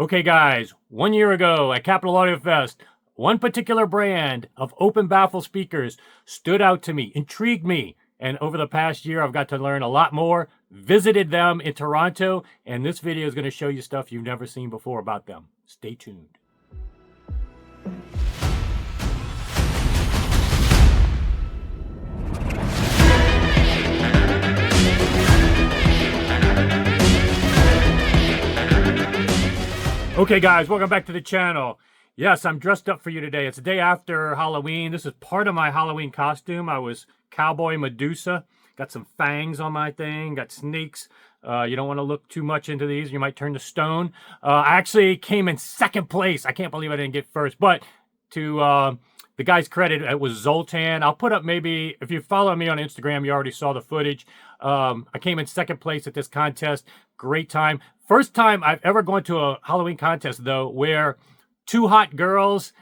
Okay, guys, 1 year ago at Capital Audio Fest, one particular brand of open baffle speakers stood out to me, intrigued me, and over the past year, I've got to learn a lot more, visited them in Toronto, and this video is going to show you stuff you've never seen before about them. Stay tuned. Okay, guys, welcome back to the channel. Yes, I'm dressed up for you today. It's the day after Halloween. This is part of my Halloween costume. I was Cowboy Medusa. Got some fangs on my thing. Got snakes. You don't want to look too much into these. You might turn to stone. I actually came in second place. I can't believe I didn't get first. But to the guy's credit, it was Zoltan. I'll put up maybe, if you follow me on Instagram, you already saw the footage. I came in second place at this contest. Great time. First time I've ever gone to a Halloween contest, though, where two hot girls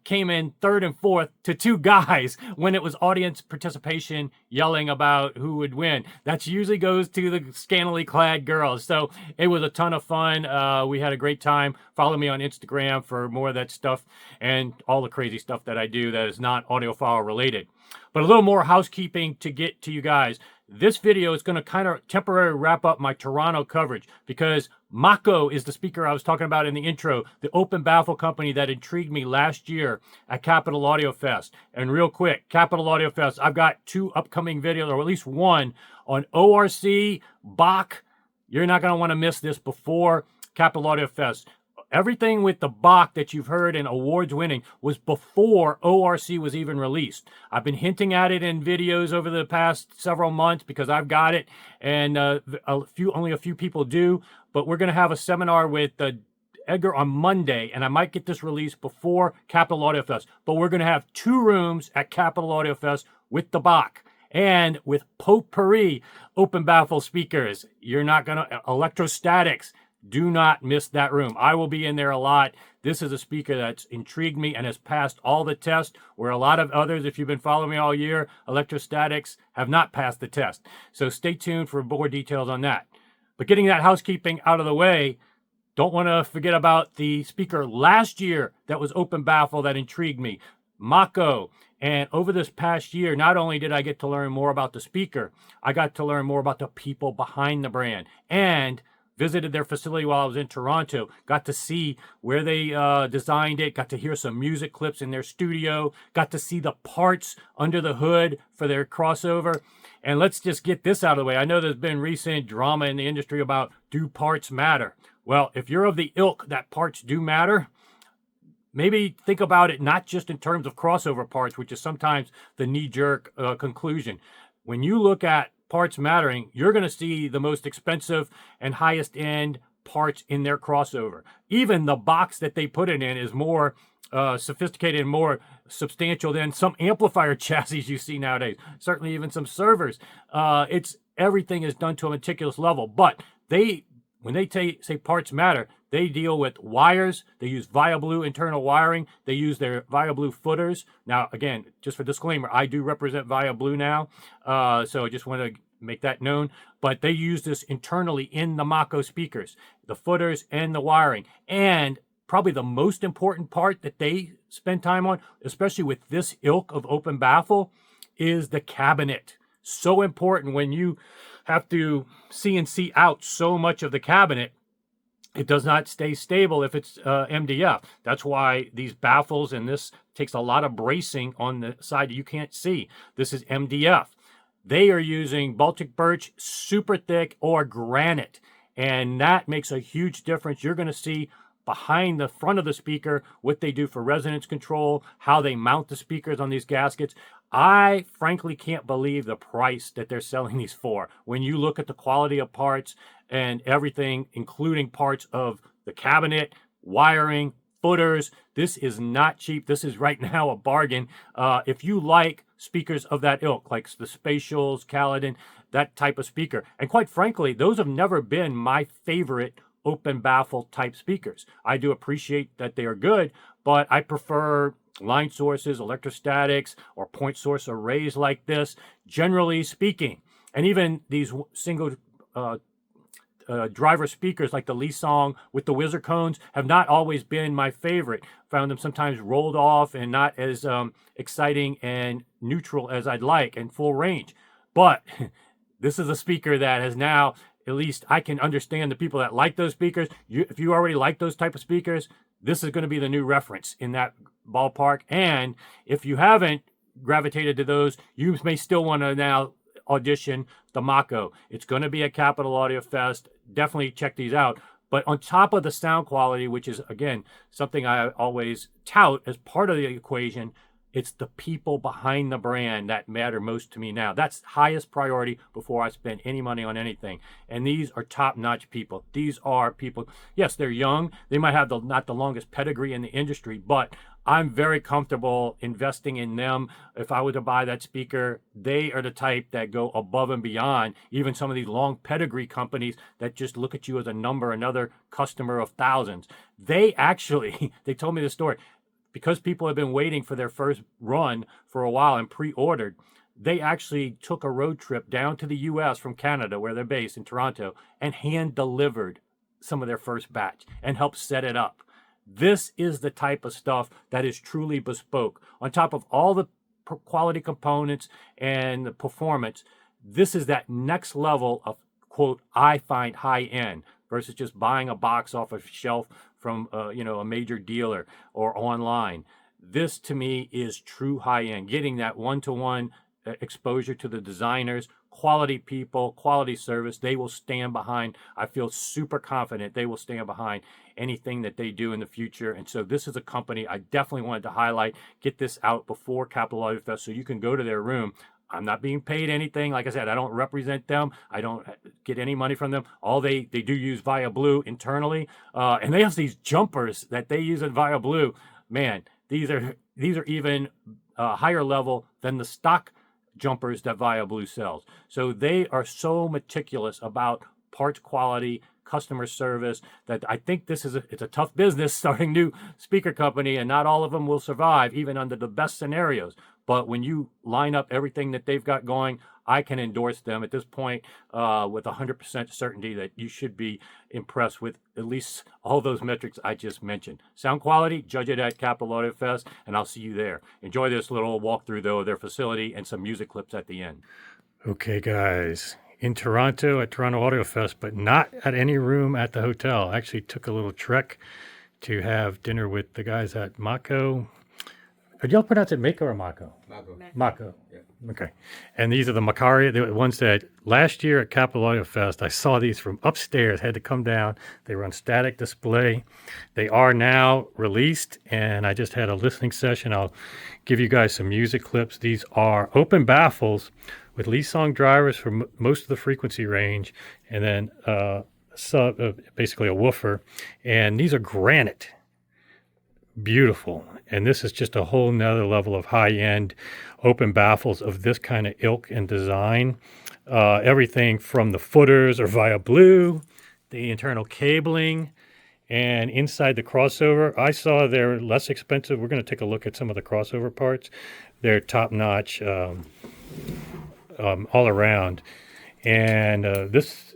came in third and fourth to two guys when it was audience participation yelling about who would win. That usually goes to the scantily clad girls. So it was a ton of fun. We had a great time. Follow me on Instagram for more of that stuff and all the crazy stuff that I do that is not audiophile related. But a little more housekeeping to get to you guys. This video is going to kind of temporarily wrap up my Toronto coverage because Maco is the speaker I was talking about in the intro, the open baffle company that intrigued me last year at Capital Audio Fest. And real quick, Capital Audio Fest, I've got two upcoming videos, or at least one, on ORC, Bach. You're not going to want to miss this before Capital Audio Fest. Everything with the Bach that you've heard in awards winning was before ORC was even released. I've been hinting at it in videos over the past several months because I've got it, and only a few people do. But we're going to have a seminar with Edgar on Monday, and I might get this released before Capital Audio Fest. But we're going to have two rooms at Capital Audio Fest with the Bach and with potpourri open baffle speakers. You're not going to electrostatics. Do not miss that room. I will be in there a lot. This is a speaker that's intrigued me and has passed all the tests, where a lot of others, if you've been following me all year, electrostatics have not passed the test. So stay tuned for more details on that. But getting that housekeeping out of the way, don't want to forget about the speaker last year that was open baffle that intrigued me, Maco. And over this past year, not only did I get to learn more about the speaker, I got to learn more about the people behind the brand, and visited their facility while I was in Toronto, got to see where they designed it, got to hear some music clips in their studio, got to see the parts under the hood for their crossover. And let's just get this out of the way. I know there's been recent drama in the industry about, do parts matter? Well, if you're of the ilk that parts do matter, maybe think about it not just in terms of crossover parts, which is sometimes the knee-jerk conclusion. When you look at parts mattering, you're going to see the most expensive and highest end parts in their crossover. Even the box that they put it in is more sophisticated and more substantial than some amplifier chassis you see nowadays. Certainly even some servers. Everything is done to a meticulous level. But when they say parts matter, they deal with wires. They use ViaBlue internal wiring. They use their ViaBlue footers. Now, again, just for disclaimer, I do represent ViaBlue now, so I just want to make that known. But they use this internally in the Maco speakers, the footers and the wiring. And probably the most important part that they spend time on, especially with this ilk of open baffle, is the cabinet. So important when you have to CNC out so much of the cabinet. It does not stay stable if it's MDF. That's why these baffles, and this takes a lot of bracing on the side you can't see. This is MDF. They are using Baltic birch, super thick, or granite. And that makes a huge difference. You're going to see behind the front of the speaker what they do for resonance control, how they mount the speakers on these gaskets. I frankly can't believe the price that they're selling these for. When you look at the quality of parts and everything, including parts of the cabinet, wiring, footers, this is not cheap. This is right now a bargain. If you like speakers of that ilk, like the Spatials, Caledon, that type of speaker. And quite frankly, those have never been my favorite open baffle type speakers. I do appreciate that they are good, but I prefer line sources, electrostatics, or point source arrays like this, generally speaking. And even these single driver speakers like the Lee Song with the Wizard cones have not always been my favorite. Found them sometimes rolled off and not as exciting and neutral as I'd like and full range. But this is a speaker that has now, at least I can understand the people that like those speakers. If you already like those type of speakers, this is going to be the new reference in that ballpark. And if you haven't gravitated to those, you may still want to now audition the Maco. It's going to be at Capitol Audio Fest. Definitely check these out. But on top of the sound quality, which is, again, something I always tout as part of the equation, it's the people behind the brand that matter most to me now. That's highest priority before I spend any money on anything. And these are top-notch people. These are people, yes, they're young. They might have not the longest pedigree in the industry, but I'm very comfortable investing in them. If I were to buy that speaker, they are the type that go above and beyond even some of these long pedigree companies that just look at you as a number, another customer of thousands. They actually, they told me the story, because people have been waiting for their first run for a while and pre-ordered, they actually took a road trip down to the US from Canada, where they're based in Toronto, and hand delivered some of their first batch and helped set it up. This is the type of stuff that is truly bespoke. On top of all the quality components and the performance, this is that next level of, quote, I find high end versus just buying a box off a shelf from a major dealer or online. This to me is true high end, getting that one-to-one exposure to the designers, quality people, quality service. They will stand behind. I feel super confident they will stand behind anything that they do in the future. And so this is a company I definitely wanted to highlight, get this out before Capitol Audio Fest so you can go to their room. I'm not being paid anything. Like I said, I don't represent them. I don't get any money from them. All they do use Via Blue internally. And they have these jumpers that they use in Via Blue. Man, these are even higher level than the stock jumpers that Via Blue sells. So they are so meticulous about parts quality, customer service, that I think this is it's a tough business starting new speaker company, and not all of them will survive even under the best scenarios. But when you line up everything that they've got going, I can endorse them at this point with 100% certainty that you should be impressed with at least all those metrics I just mentioned. Sound quality, judge it at Capitol Audio Fest, and I'll see you there. Enjoy this little walkthrough, though, of their facility and some music clips at the end. Okay, guys. In Toronto at Toronto Audio Fest, but not at any room at the hotel. I actually took a little trek to have dinner with the guys at Maco. Did y'all pronounce it Maco or Maco? Maco. Maco. Yeah. Okay. And these are the Macari, the ones that last year at Capitol Audio Fest, I saw these from upstairs, had to come down. They were on static display. They are now released, and I just had a listening session. I'll give you guys some music clips. These are open baffles with Lee Song drivers for most of the frequency range, and then basically a woofer. And these are Granite. Beautiful. And this is just a whole nother level of high-end open baffles of this kind of ilk and design. Everything from the footers are Via Blue, the internal cabling, and inside the crossover, I saw they're less expensive. We're going to take a look at some of the crossover parts. They're top-notch all around. And this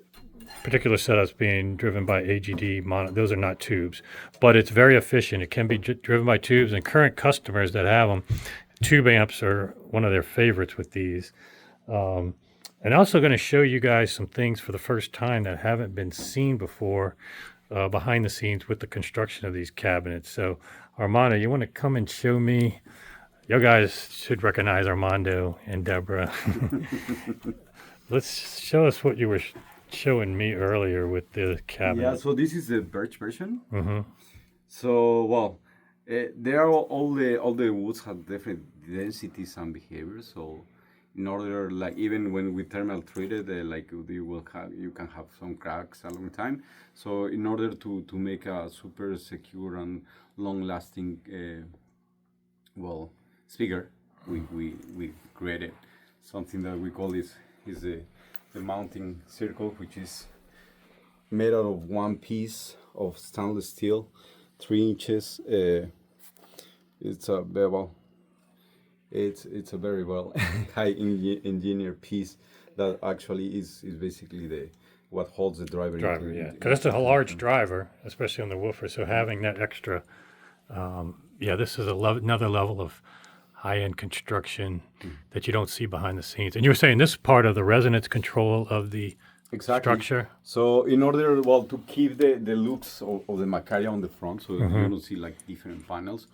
particular setup's being driven by AGD mono. Those are not tubes, but it's very efficient. It can be driven by tubes, and current customers that have them, tube amps are one of their favorites with these. And also going to show you guys some things for the first time that haven't been seen before behind the scenes with the construction of these cabinets. So Armando, you want to come and show me? You guys should recognize Armando and Deborah. Let's show us what you were showing me earlier with the cabinet. Yeah, so this is the birch version. Mm-hmm. So, well, there are all the woods have different densities and behaviors. So, in order, like even when we thermal treated, like you can have some cracks a long time. So, in order to make a super secure and long-lasting, speaker, we created something that we call is the mounting circle, which is made out of one piece of stainless steel, 3 inches. It's a very well high engineered piece that actually is basically what holds the driver. Driver, yeah, because that's a large driver, especially on the woofer. So having that extra, yeah, this is another level of high-end construction that you don't see behind the scenes. And you were saying this is part of the resonance control of the structure. So in order, well, to keep the looks of the Macaria on the front, so you don't see like different panels,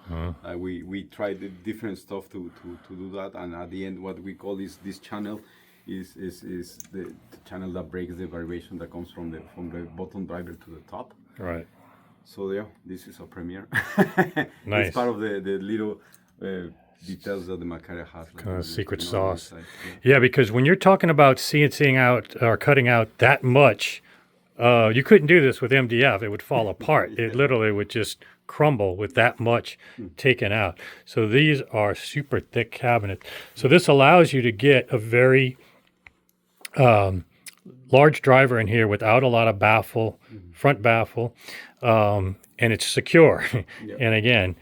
we tried the different stuff to do that. And at the end, what we call this channel is the channel that breaks the vibration that comes from the bottom driver to the top. Right. So yeah, this is a premiere. Nice. It's part of the little details that the Macaria has. Like Kind of secret sauce. Yeah. Yeah, because when you're talking about CNCing out or cutting out that much, you couldn't do this with MDF. It would fall apart. It literally would just crumble with that much taken out. So these are super thick cabinets. So this allows you to get a very large driver in here without a lot of baffle, front baffle, and it's secure. And again,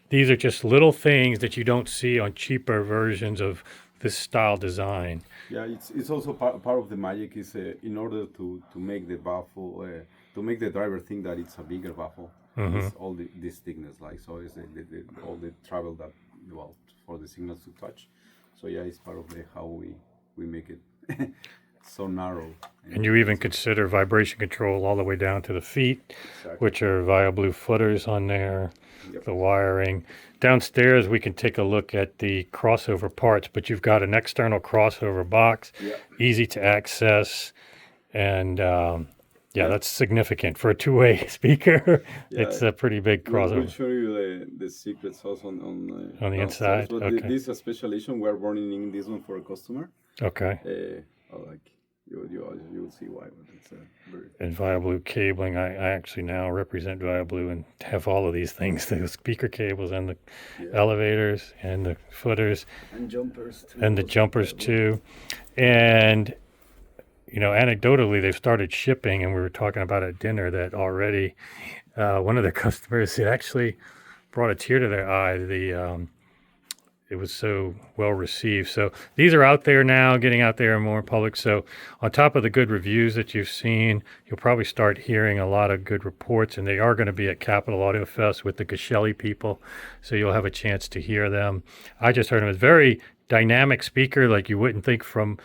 these are just little things that you don't see on cheaper versions of this style design. Yeah, it's also part of the magic is in order to make the baffle, to make the driver think that it's a bigger baffle, it's all this thickness, like, so it's all the travel that, well, for the signals to touch. So yeah, it's part of how we make it so narrow. And you even consider vibration control all the way down to the feet, which are via blue footers on there. Yep. The wiring. Downstairs, we can take a look at the crossover parts, but you've got an external crossover box, easy to access, and that's significant for a two-way speaker. It's a pretty big crossover. We'll show you the secret sauce on the inside. But okay. This is a special edition. We're running in this one for a customer. Okay. You'll see why. But it's very... And Via Blue cabling. I actually now represent Via Blue and have all of these things: the speaker cables and the elevators and the footers and jumpers too. And the jumpers too. And anecdotally, they've started shipping, and we were talking about at dinner that already one of their customers, it actually brought a tear to their eye. It was so well received. So these are out there now, getting out there more in public. So on top of the good reviews that you've seen, you'll probably start hearing a lot of good reports, and they are going to be at Capital Audio Fest with the Gashelli people. So you'll have a chance to hear them. I just heard them. It's a very dynamic speaker, like you wouldn't think from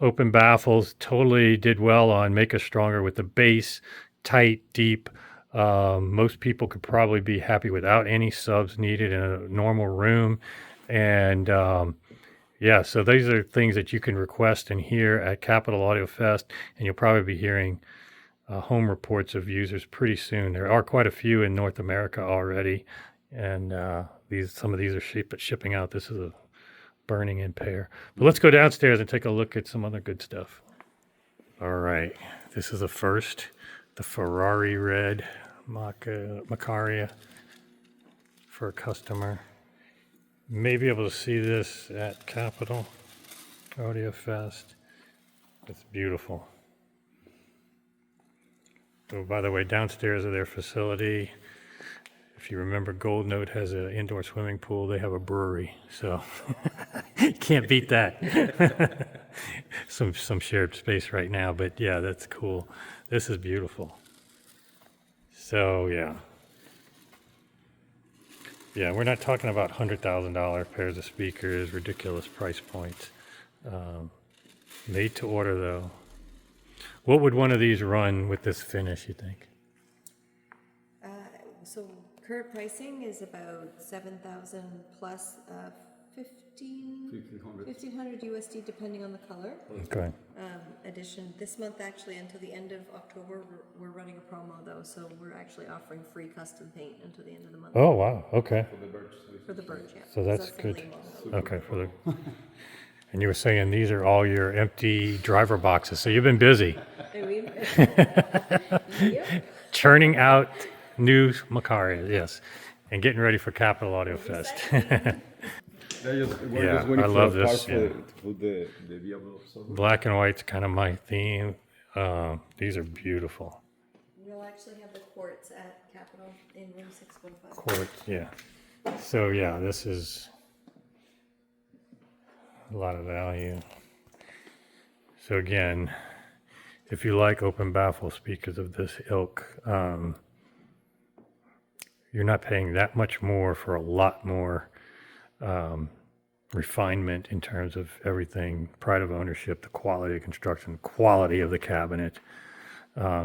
open baffles. Totally did well on Make Us Stronger with the bass, tight, deep. Most people could probably be happy without any subs needed in a normal room. And so these are things that you can request and hear at Capital Audio Fest, and you'll probably be hearing home reports of users pretty soon. There are quite a few in North America already, and some of these are shipping out. This is a burning in pair. But let's go downstairs and take a look at some other good stuff. All right, this is the Ferrari red Macaria for a customer. May be able to see this at Capital Audio Fest. It's beautiful. So, by the way, downstairs of their facility, if you remember, Gold Note has an indoor swimming pool. They have a brewery, so you can't beat that. some shared space right now, but yeah, that's cool. This is beautiful. So yeah. Yeah, we're not talking about $100,000 pairs of speakers, ridiculous price points. Made to order, though. What would one of these run with this finish, you think? So current pricing is about 7,000 plus 1,500 USD depending on the color. Okay. Edition this month, actually until the end of October, we're running a promo though, so we're actually offering free custom paint until the end of the month. Oh wow, okay. For the birch, yeah. So that's good. Okay, and you were saying these are all your empty driver boxes, so you've been busy. Churning out new Macaria, yes, and getting ready for Capital Audio Fest. Yeah, I love this. Yeah. Black and white's kind of my theme. These are beautiful. We'll actually have the quartz at Capital in room 615. Quartz, yeah. So yeah, this is a lot of value. So again, if you like open baffle speakers of this ilk, you're not paying that much more for a lot more refinement in terms of everything, pride of ownership, the quality of construction, quality of the cabinet,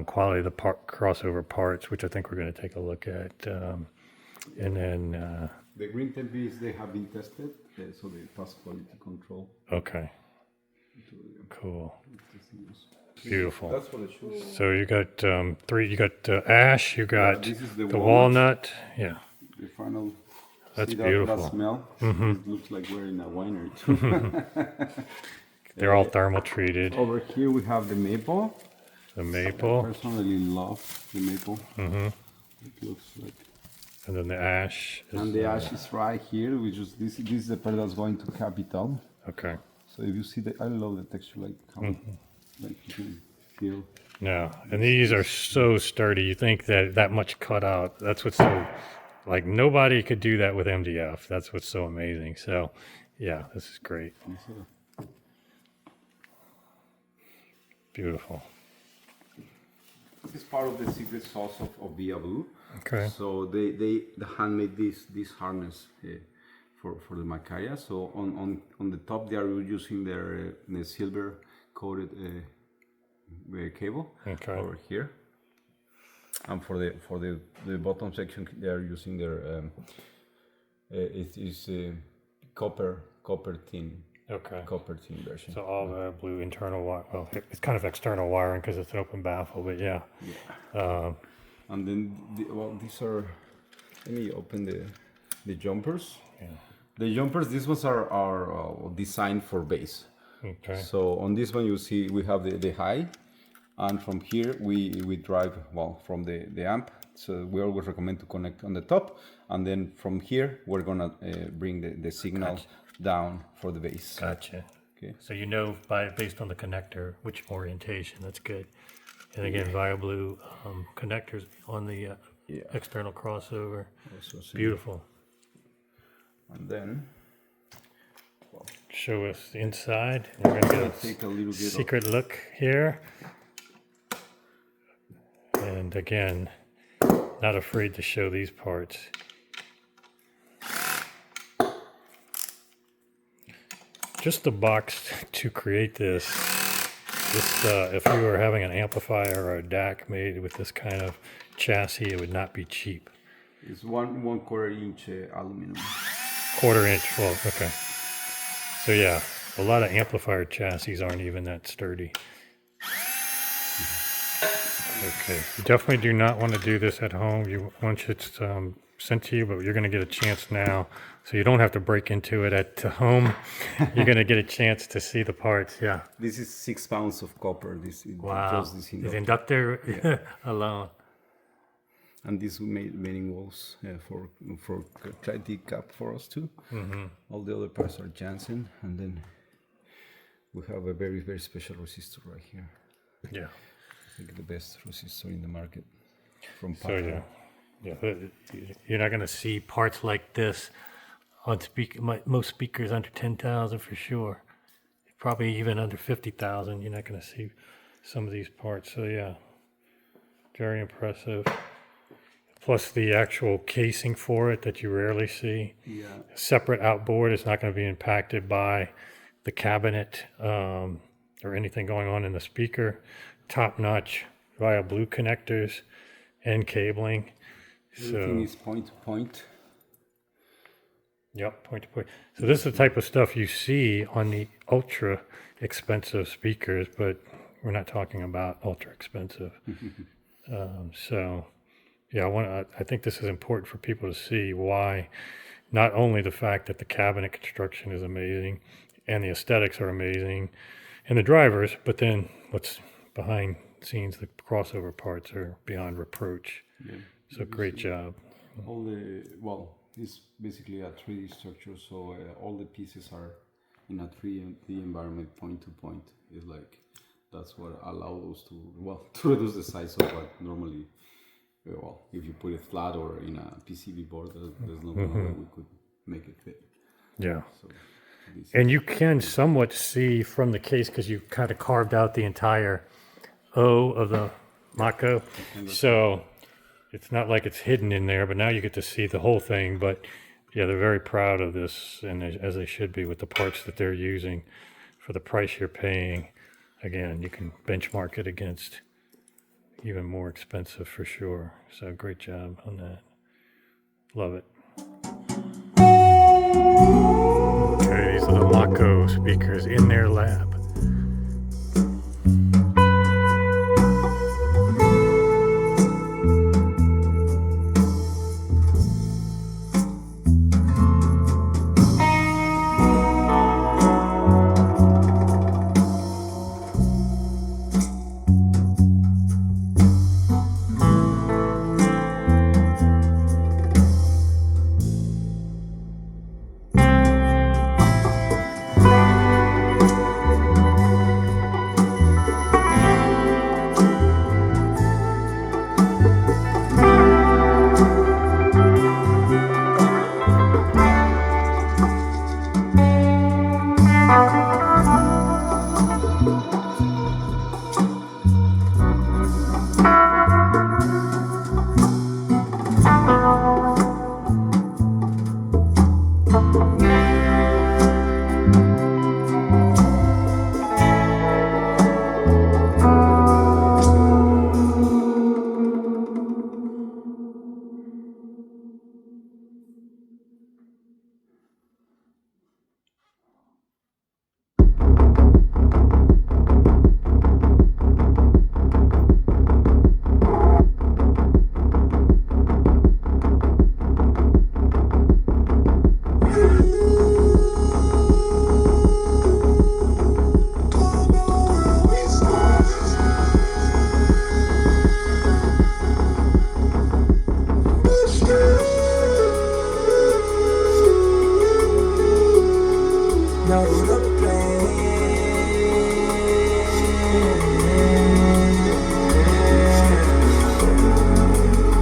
quality of the crossover parts, which I think we're going to take a look at. And then... the green tempees, they have been tested, so they pass quality control. Okay. Cool. Beautiful. That's for the shoes. So you got three, you got ash, you got this is the the walnut. Yeah. The final. That's See beautiful. That smell? It looks like we're in a winery too. They're all thermal treated. Over here we have the maple. The I maple. personally love the maple. It looks like. And then the ash. And the ash is right here, which is this is the part that's going to capital. Okay. So if you see I love the texture, like how like you can feel. Yeah. And these are so sturdy. You think that much cut out. That's what's so, like, nobody could do that with MDF. That's what's so amazing. So, yeah, this is great. Beautiful. This is part of the secret sauce of Via Blue. Okay. So they handmade this harness for the Macaria. So on the top they are using their silver coated cable over here. And for the bottom section they are using their it is copper tin. Okay. Copper tin version. So all the blue internal wire, well, it's kind of external wiring because it's an open baffle, but yeah. And then, these are, let me open the jumpers. Yeah. The jumpers, these ones are designed for bass. Okay. So on this one, you see we have the high, and from here we drive, from the amp. So we always recommend to connect on the top, and then from here, we're gonna bring the signal down for the bass. Gotcha. Okay. So you know based on the connector which orientation. That's good. And again, Via Blue connectors on the external crossover. Beautiful. And then show us the inside. We're going to take a little bit secret look here. And again, not afraid to show these parts. Just the box to create this, if you were having an amplifier or a DAC made with this kind of chassis, it would not be cheap. It's 1/4 inch aluminum. 1/4 inch, well, okay. So yeah, a lot of amplifier chassis aren't even that sturdy. Okay, you definitely do not want to do this at home. Once it's sent to you, but you're going to get a chance now, so you don't have to break into it at home. You're going to get a chance to see the parts. Yeah. This is 6 pounds of copper. Wow. Just this The inductor alone. And this made many walls for Krutikov cap for us too. All the other parts are Jansen, and then we have a very, very special resistor right here. Yeah. I think the best resistor in the market from So Baffle. yeah, you're not going to see parts like this on most speakers under 10,000 for sure. Probably even under 50,000, you're not going to see some of these parts. So yeah, very impressive. Plus the actual casing for it that you rarely see. Yeah. Separate outboard. It's not going to be impacted by the cabinet or anything going on in the speaker. Top-notch Via Blue connectors and cabling. Everything is point to point. Yep, point to point. So this is the type of stuff you see on the ultra expensive speakers, but we're not talking about ultra expensive. So yeah, I think this is important for people to see why, not only the fact that the cabinet construction is amazing and the aesthetics are amazing and the drivers, but then what's behind the scenes, the crossover parts are beyond reproach. Yeah. So great job. All it's basically a 3D structure, so all the pieces are in a 3D environment, point to point. It's like that's what allows us to reduce the size of what normally. If you put it flat or in a PCB board, there's no way we could make it fit. Yeah. So, and you can somewhat see from the case, because you kind of carved out the entire O of the Maco. So it's not like it's hidden in there, but now you get to see the whole thing. But yeah, they're very proud of this, and as they should be with the parts that they're using for the price you're paying. Again, you can benchmark it against even more expensive for sure. So great job on that. Love it. Okay, these are the Maco speakers in their lab.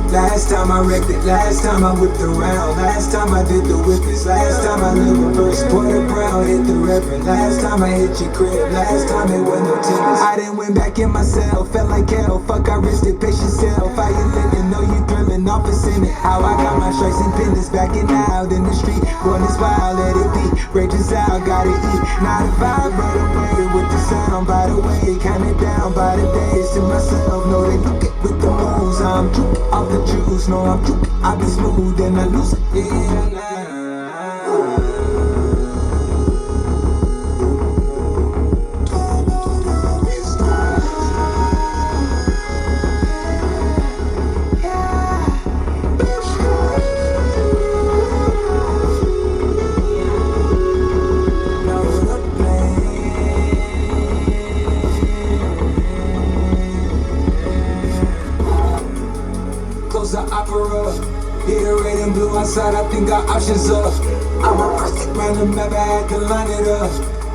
Last time I wrecked it, last time I whipped around, last time I did the whippets, last time I lived reverse, quarter brown, hit the reverend, last time I hit your crib, last time it was no tennis. I done went back in myself, felt like hell, fuck I risked it, pace yourself, how you living, know you thrilling, office in it, how I got my stripes and pendants, backing out in the street, going this wild, let it be, rages out, gotta eat, not a vibe, but away with the sound, by the way, kinda down by the days, to myself, know they look it with the moves, I'm juke off the juice, no I'm juke, I be smooth and I lose it, yeah. The opera, iterating blue outside, I think our options up. I'm a person, random map, I had to line it up.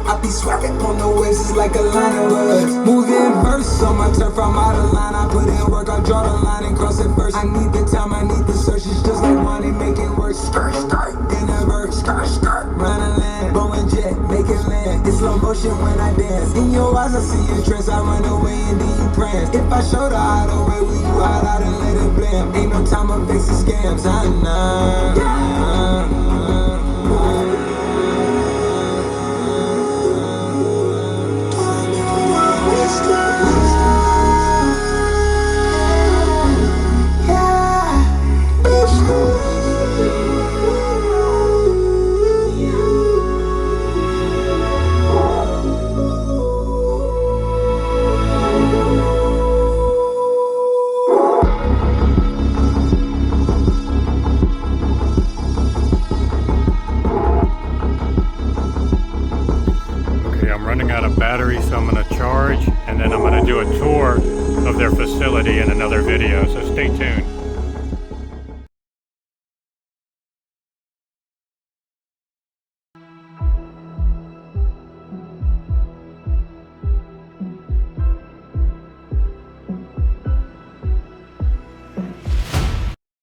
I be swerving on the waves, it's like a line of us. Moving verse on my turf, I'm out of line. I put in work, I draw the line and cross it first. I need the time, I need the search, it's just like money, make it work. Skirt, skirt, in a verse, skirt, skirt, run a land, Boeing jet, make it land. It's slow motion when I dance. In your eyes, I see your trance, I run away and then you prance. If I show the hideaway, will you hide out and let it blam? Ain't no time of fixing scams, I know. Out of battery, so I'm going to charge and then I'm going to do a tour of their facility in another video, so stay tuned.